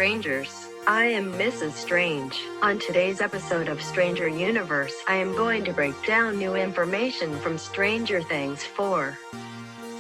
strangers. I am Mrs. Strange. On today's episode of Stranger Universe, I am going to break down new information from Stranger Things 4.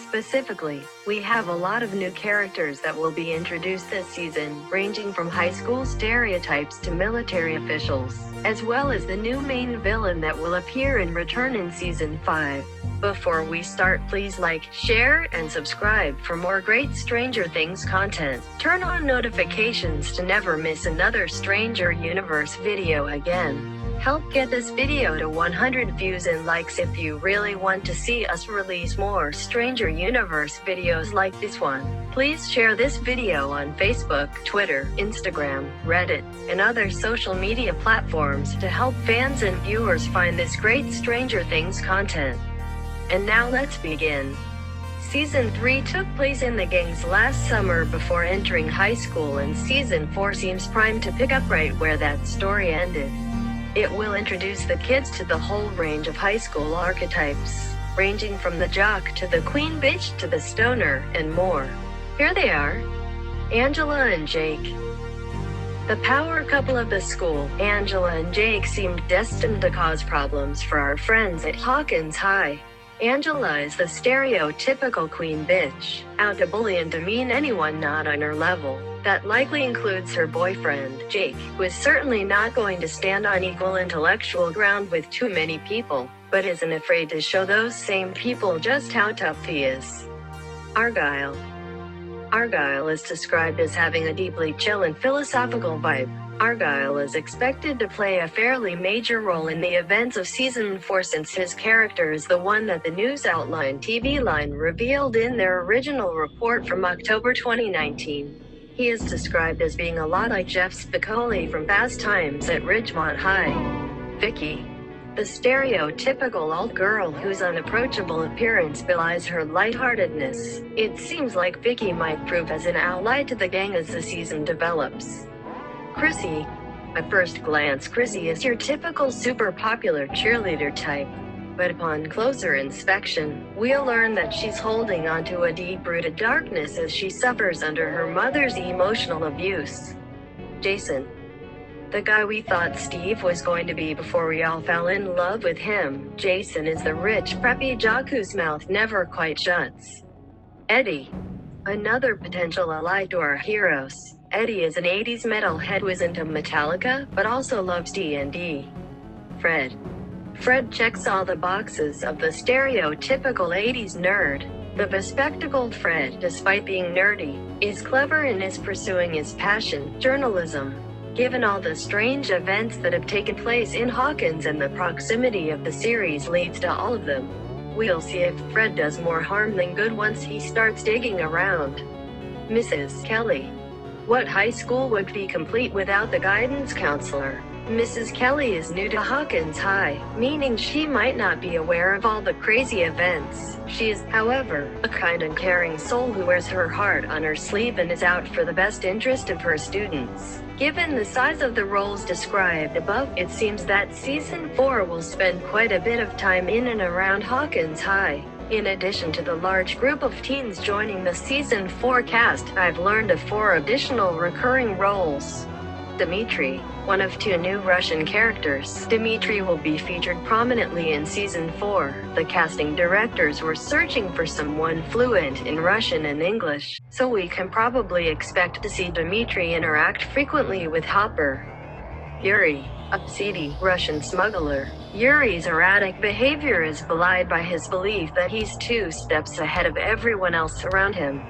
Specifically, we have a lot of new characters that will be introduced this season, ranging from high school stereotypes to military officials, as well as the new main villain that will appear and return in Season 5. Before we start, please like, share, and subscribe for more great Stranger Things content. Turn on notifications to never miss another Stranger Universe video again. Help get this video to 100 views and likes if you really want to see us release more Stranger Universe videos like this one. Please share this video on Facebook, Twitter, Instagram, Reddit, and other social media platforms to help fans and viewers find this great Stranger Things content. And now let's begin. Season 3 took place in the gangs last summer before entering high school, and Season 4 seems primed to pick up right where that story ended. It will introduce the kids to the whole range of high school archetypes, ranging from the jock to the queen bitch to the stoner, and more. Here they are. Angela and Jake. The power couple of the school, Angela and Jake seemed destined to cause problems for our friends at Hawkins High. Angela is the stereotypical queen bitch, out to bully and demean anyone not on her level. That likely includes her boyfriend, Jake, who is certainly not going to stand on equal intellectual ground with too many people, but isn't afraid to show those same people just how tough he is. Argyle. Argyle is described as having a deeply chill and philosophical vibe. Argyle is expected to play a fairly major role in the events of Season 4 since his character is the one that the news outline TV line revealed in their original report from October 2019. He is described as being a lot like Jeff Spicoli from Fast Times at Ridgemont High. Vicky. The stereotypical alt-girl whose unapproachable appearance belies her lightheartedness. It seems like Vicky might prove as an ally to the gang as the season develops. Chrissy. At first glance, Chrissy is your typical super popular cheerleader type. But upon closer inspection, we'll learn that she's holding onto a deep-rooted darkness as she suffers under her mother's emotional abuse. Jason. The guy we thought Steve was going to be before we all fell in love with him, Jason is the rich, preppy jock whose mouth never quite shuts. Eddie. Another potential ally to our heroes. Eddie is an 80s metalhead who is into Metallica, but also loves D&D. Fred. Fred checks all the boxes of the stereotypical 80s nerd. The bespectacled Fred, despite being nerdy, is clever and is pursuing his passion, journalism. Given all the strange events that have taken place in Hawkins and the proximity of the series leads to all of them, we'll see if Fred does more harm than good once he starts digging around. Mrs. Kelly. What high school would be complete without the guidance counselor? Mrs. Kelly is new to Hawkins High, meaning she might not be aware of all the crazy events. She is, however, a kind and caring soul who wears her heart on her sleeve and is out for the best interest of her students. Given the size of the roles described above, it seems that Season 4 will spend quite a bit of time in and around Hawkins High. In addition to the large group of teens joining the Season 4 cast, I've learned of 4 additional recurring roles. Dimitri, one of 2 new Russian characters. Dimitri will be featured prominently in Season 4. The casting directors were searching for someone fluent in Russian and English, so we can probably expect to see Dimitri interact frequently with Hopper. Yuri, a seedy Russian smuggler. Yuri's erratic behavior is belied by his belief that he's 2 steps ahead of everyone else around him.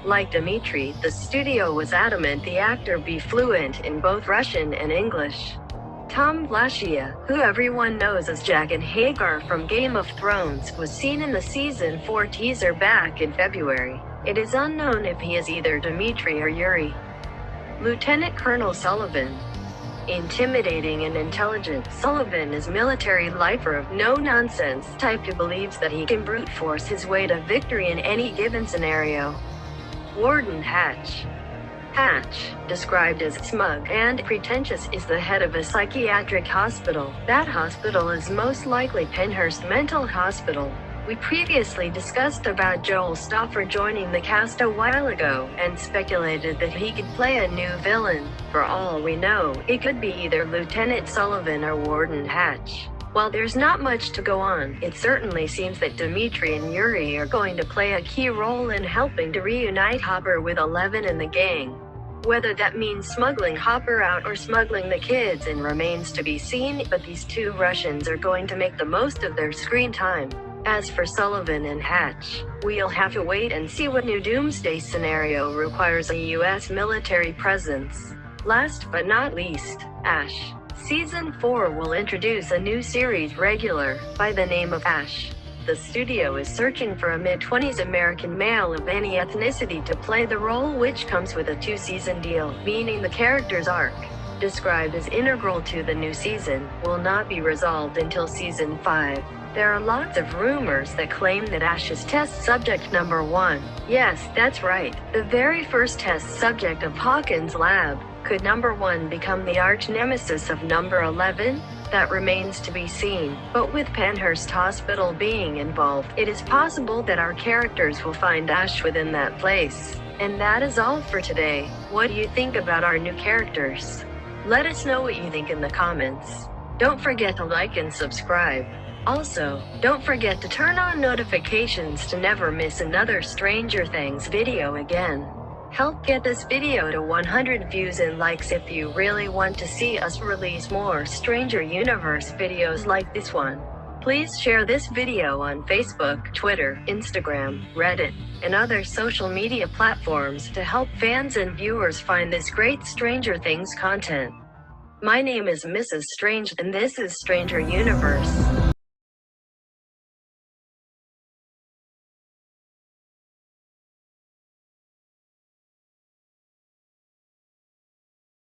Like Dimitri, the studio was adamant the actor be fluent in both Russian and English. Tom Vlachia, who everyone knows as Jack and Hagar from Game of Thrones, was seen in the Season 4 teaser back in February. It is unknown if he is either Dimitri or Yuri. Lieutenant Colonel Sullivan. Intimidating and intelligent, Sullivan is military lifer of no-nonsense type who believes that he can brute force his way to victory in any given scenario. Warden Hatch. Hatch, described as smug and pretentious, is the head of a psychiatric hospital. That hospital is most likely Penhurst Mental Hospital. We previously discussed about Joel Stoffer joining the cast a while ago, and speculated that he could play a new villain. For all we know, it could be either Lieutenant Sullivan or Warden Hatch. While there's not much to go on, it certainly seems that Dimitri and Yuri are going to play a key role in helping to reunite Hopper with Eleven and the gang. Whether that means smuggling Hopper out or smuggling the kids in remains to be seen, but these two Russians are going to make the most of their screen time. As for Sullivan and Hatch, we'll have to wait and see what new doomsday scenario requires a US military presence. Last but not least, Ash. Season 4 will introduce a new series regular, by the name of Ash. The studio is searching for a mid-20s American male of any ethnicity to play the role, which comes with a 2-season deal, meaning the character's arc, described as integral to the new season, will not be resolved until Season 5. There are lots of rumors that claim that Ash is test subject number 1. Yes, that's right, the very first test subject of Hawkins' lab. Could number 1 become the arch-nemesis of number 11? That remains to be seen, but with Penhurst Hospital being involved, it is possible that our characters will find Ash within that place. And that is all for today. What do you think about our new characters? Let us know what you think in the comments. Don't forget to like and subscribe. Also, don't forget to turn on notifications to never miss another Stranger Things video again. Help get this video to 100 views and likes if you really want to see us release more Stranger Universe videos like this one. Please share this video on Facebook, Twitter, Instagram, Reddit, and other social media platforms to help fans and viewers find this great Stranger Things content. My name is Mrs. Strange and this is Stranger Universe.